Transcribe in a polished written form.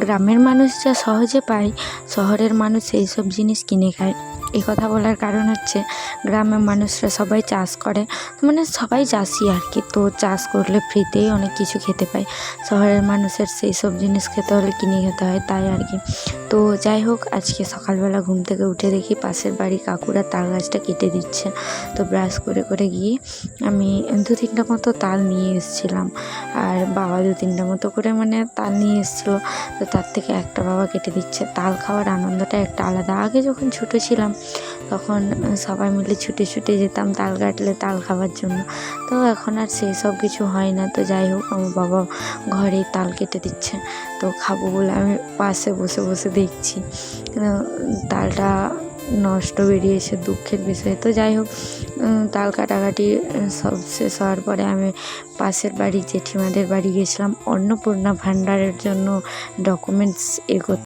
গ্রামের মানুষ যা সহজে পায়, শহরের মানুষ এই সব জিনিস কিনে খায়। এই কথা বলার কারণ হচ্ছে, গ্রামের মানুষরা সবাই চাষ করে, মানে সবাই চাষি আর কি। তো চাষ করলে ফ্রিতেই অনেক কিছু খেতে পায়। শহরের মানুষের সেই সব জিনিস খেতে হলে কিনে খেতে হয়, তাই আর কি। তো যাই হোক, আজকে সকালবেলা ঘুম থেকে উঠে দেখি পাশের বাড়ি কাকুরা তাল গাছটা কেটে দিচ্ছে। তো ব্রাশ করে করে গিয়ে আমি 2-3টা মতো তাল নিয়ে এসেছিলাম, আর বাবা 2-3টা মতো করে মানে তাল নিয়ে এসেছিলো। তো তার থেকে একটা বাবা কেটে দিচ্ছে। তাল খাওয়ার আনন্দটা একটা আলাদা। আগে যখন ছোটো ছিলাম তখন সবাই মিলে ছুটে ছুটে যেতাম তাল কাটলে তাল খাওয়ার জন্য। তো এখন আর সেই সব কিছু হয় না। তো যাই হোক, আমার বাবা ঘরেই তাল কেটে দিচ্ছে। তো খাবো বলে আমি পাশে বসে বসে দেখছি, তালটা নষ্ট বেরিয়েছে, দুঃখের বিষয়। তো যাই হোক, তাল কাটাকাটি সব শেষ হওয়ার পরে আমি পাশের বাড়ি জেঠিমাদের বাড়ি গেছিলাম অন্নপূর্ণা ভাণ্ডারের জন্য ডকুমেন্টস করতে।